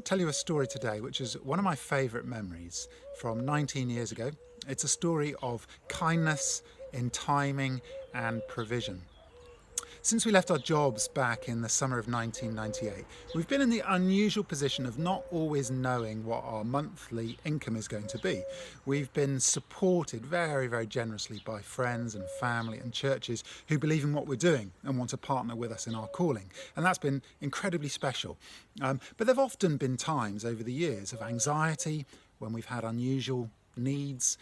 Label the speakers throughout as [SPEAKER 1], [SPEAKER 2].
[SPEAKER 1] tell you a story today which is one of my favourite memories from 19 years ago. It's a story of kindness in timing and provision. Since we left our jobs back in the summer of 1998, we've been in the unusual position of not always knowing what our monthly income is going to be. We've been supported very, very generously by friends and family and churches who believe in what we're doing and want to partner with us in our calling. And that's been incredibly special. But there have often been times over the years of anxiety when we've had unusual needs.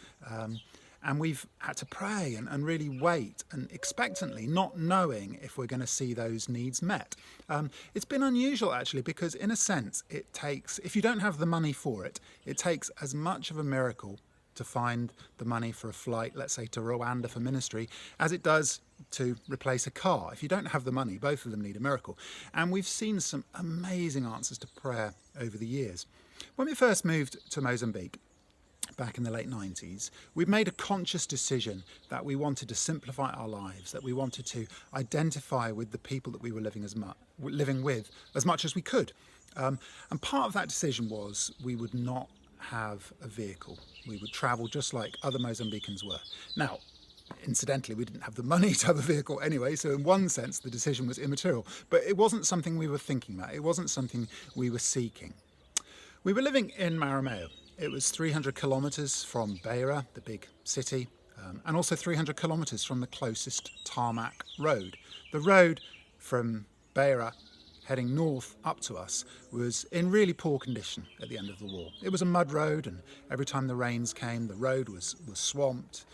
[SPEAKER 1] And we've had to pray and really wait and expectantly, not knowing if we're going to see those needs met. It's been unusual actually because in a sense it takes, if you don't have the money for it, it takes as much of a miracle to find the money for a flight, let's say to Rwanda for ministry, as it does to replace a car. If you don't have the money, both of them need a miracle. And we've seen some amazing answers to prayer over the years. When we first moved to Mozambique, back in the late 90s, we've made a conscious decision that we wanted to simplify our lives, that we wanted to identify with the people that we were living with as much as we could. And part of that decision was we would not have a vehicle. We would travel just like other Mozambicans were. Now, incidentally, we didn't have the money to have a vehicle anyway, so in one sense the decision was immaterial, but it wasn't something we were thinking about. It wasn't something we were seeking. We were living in Marameo. It was 300 kilometres from Beira, the big city, and also 300 kilometres from the closest tarmac road. The road from Beira heading north up to us was in really poor condition at the end of the war. It was a mud road, and every time the rains came, the road was swamped.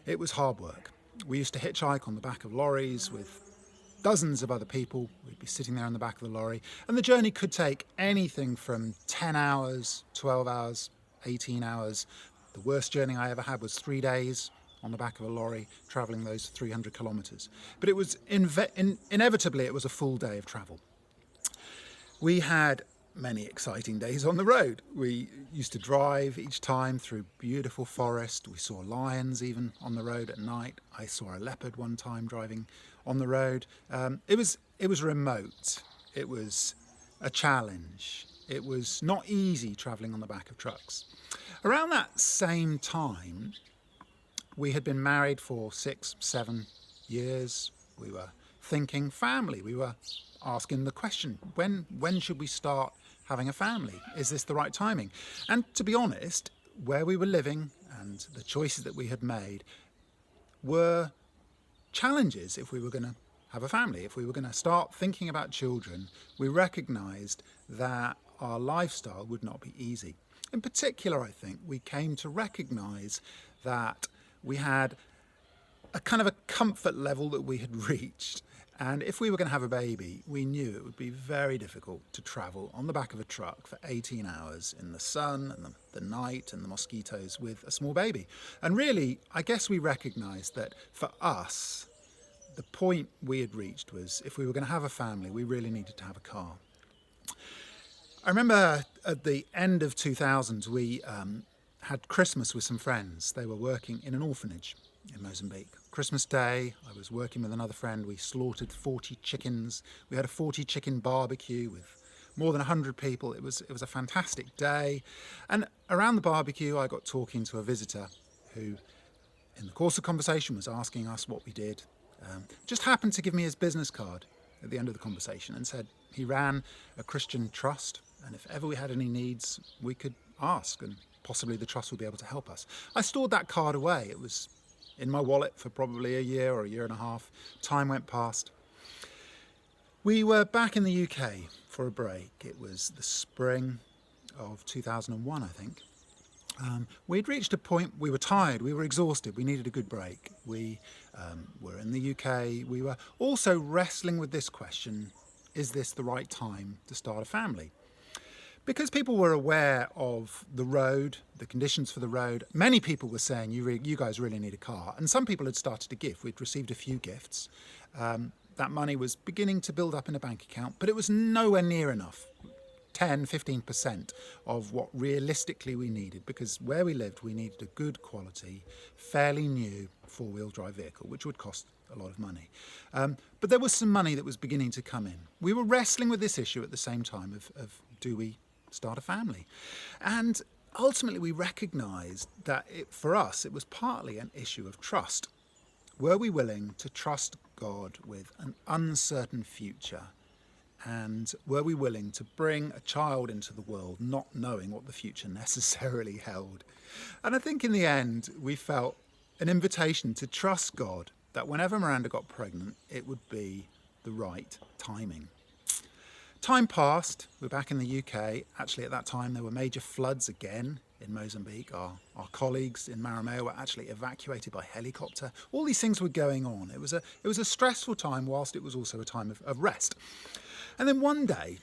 [SPEAKER 1] It was hard work. We used to hitchhike on the back of lorries with dozens of other people. We'd be sitting there in the back of the lorry, and the journey could take anything from 10 hours, 12 hours, 18 hours. The worst journey I ever had was 3 days on the back of a lorry travelling those 300 kilometres. But it was inevitably it was a full day of travel. We had many exciting days on the road. We used to drive each time through beautiful forest. We saw lions even on the road at night. I saw a leopard one time driving on the road. It was remote. It was a challenge. It was not easy travelling on the back of trucks. Around that same time, we had been married for 6, 7 years. We were thinking family. We were asking the question, when should we start having a family? Is this the right timing? And to be honest, where we were living and the choices that we had made were challenges if we were going to have a family. If we were going to start thinking about children, we recognised that our lifestyle would not be easy. In particular, I think we came to recognise that we had a kind of a comfort level that we had reached. And if we were going to have a baby, we knew it would be very difficult to travel on the back of a truck for 18 hours in the sun and the night and the mosquitoes with a small baby. And really, I guess we recognised that for us, the point we had reached was if we were going to have a family, we really needed to have a car. I remember at the end of 2000, we had Christmas with some friends. They were working in an orphanage in Mozambique. Christmas Day, I was working with another friend. We slaughtered 40 chickens. We had a 40 chicken barbecue with more than 100 people. It was a fantastic day. And around the barbecue, I got talking to a visitor who, in the course of conversation, was asking us what we did. Just happened to give me his business card at the end of the conversation and said he ran a Christian trust, and if ever we had any needs, we could ask, and possibly the trust would be able to help us. I stored that card away. It was in my wallet for probably a year or a year and a half. Time went past. We were back in the UK for a break. It was the spring of 2001, I think. We'd reached a point, we were tired, we were exhausted, we needed a good break. We were in the UK. We were also wrestling with this question, is this the right time to start a family? Because people were aware of the road, the conditions for the road, many people were saying, you guys really need a car. And some people had started to give. We'd received a few gifts. That money was beginning to build up in a bank account, but it was nowhere near enough. 10, 15% of what realistically we needed, because where we lived, we needed a good quality, fairly new four-wheel drive vehicle, which would cost a lot of money. But there was some money that was beginning to come in. We were wrestling with this issue at the same time of do we start a family. And ultimately we recognised that for us it was partly an issue of trust. Were we willing to trust God with an uncertain future? And were we willing to bring a child into the world not knowing what the future necessarily held? And I think in the end we felt an invitation to trust God that whenever Miranda got pregnant, it would be the right timing. Time passed, we're back in the UK. Actually at that time there were major floods again in Mozambique. Our colleagues in Marameo were actually evacuated by helicopter. All these things were going on. It was a stressful time whilst it was also a time of rest. And then one day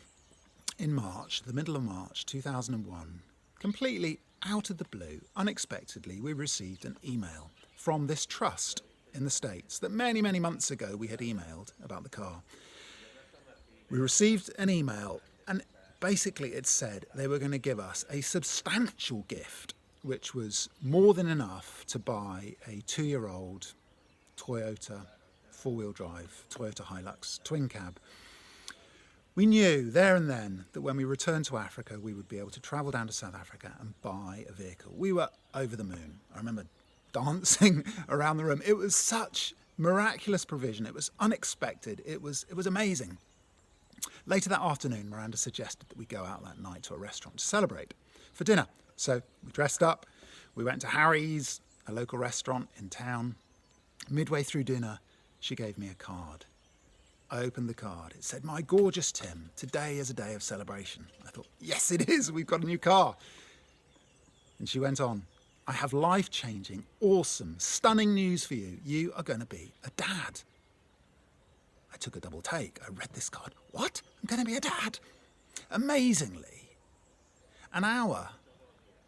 [SPEAKER 1] in March, the middle of March 2001, completely out of the blue, unexpectedly, we received an email from this trust in the States that many, many months ago we had emailed about the car. We received an email and basically it said they were going to give us a substantial gift, which was more than enough to buy a 2-year-old Toyota 4-wheel drive, Toyota Hilux twin cab. We knew there and then that when we returned to Africa, we would be able to travel down to South Africa and buy a vehicle. We were over the moon. I remember dancing around the room. It was such miraculous provision. It was unexpected. It was amazing. Later that afternoon, Miranda suggested that we go out that night to a restaurant to celebrate for dinner. So we dressed up, we went to Harry's, a local restaurant in town. Midway through dinner, she gave me a card. I opened the card. It said, "My gorgeous Tim, today is a day of celebration." I thought, yes, it is. We've got a new car. And she went on, "I have life-changing, awesome, stunning news for you. You are going to be a dad." I took a double take. I read this card. What? I'm going to be a dad? Amazingly, an hour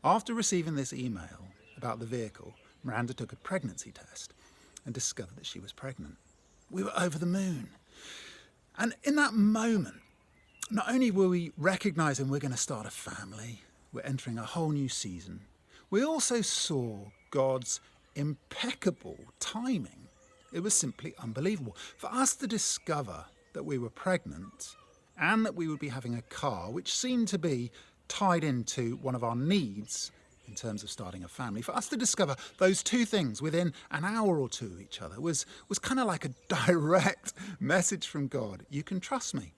[SPEAKER 1] after receiving this email about the vehicle, Miranda took a pregnancy test and discovered that she was pregnant. We were over the moon. And in that moment, not only were we recognising we're going to start a family, we're entering a whole new season, we also saw God's impeccable timing. It was simply unbelievable. For us to discover that we were pregnant and that we would be having a car, which seemed to be tied into one of our needs in terms of starting a family, for us to discover those two things within an hour or two of each other was kind of like a direct message from God. You can trust me.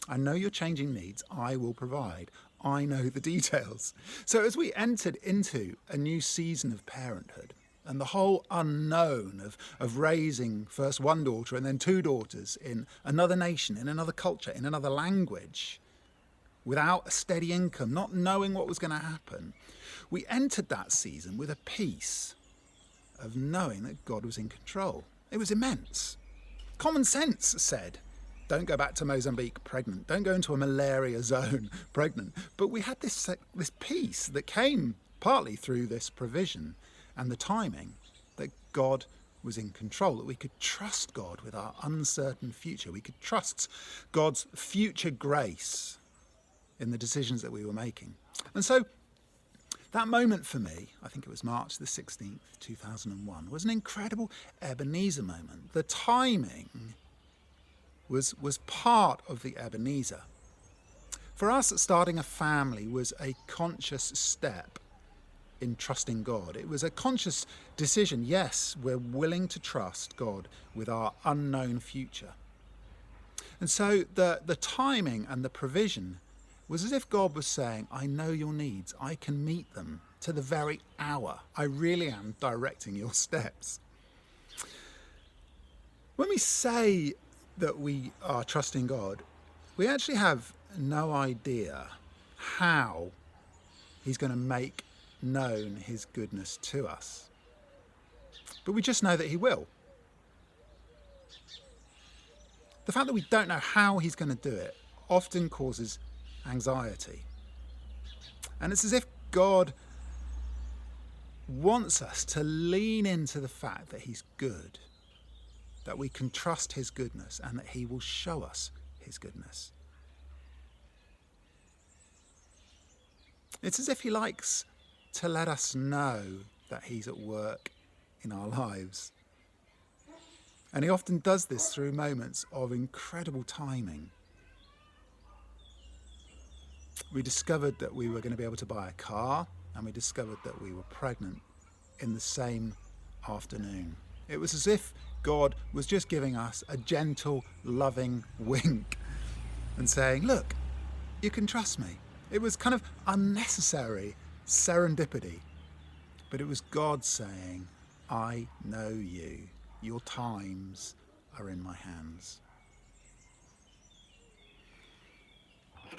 [SPEAKER 1] I know your changing needs. I will provide. I know the details. So as we entered into a new season of parenthood, and the whole unknown of raising first one daughter and then 2 daughters in another nation, in another culture, in another language, without a steady income, not knowing what was going to happen, we entered that season with a peace of knowing that God was in control. It was immense. Common sense said, don't go back to Mozambique pregnant. Don't go into a malaria zone pregnant. But we had this peace that came partly through this provision and the timing, that God was in control, that we could trust God with our uncertain future. We could trust God's future grace in the decisions that we were making. And so that moment for me, I think it was March the 16th, 2001, was an incredible Ebenezer moment. The timing was part of the Ebenezer. For us, starting a family was a conscious step in trusting God. It was a conscious decision. Yes, we're willing to trust God with our unknown future. And so the timing and the provision was as if God was saying, I know your needs. I can meet them to the very hour. I really am directing your steps. When we say that we are trusting God, we actually have no idea how he's going to make known his goodness to us. But we just know that he will. The fact that we don't know how he's going to do it often causes anxiety. And it's as if God wants us to lean into the fact that he's good, that we can trust his goodness and that he will show us his goodness. It's as if he likes to let us know that he's at work in our lives. And he often does this through moments of incredible timing. We discovered that we were going to be able to buy a car, and we discovered that we were pregnant in the same afternoon. It was as if God was just giving us a gentle, loving wink and saying, look, you can trust me. It was kind of unnecessary serendipity, but it was God saying, I know you. Your times are in my hands.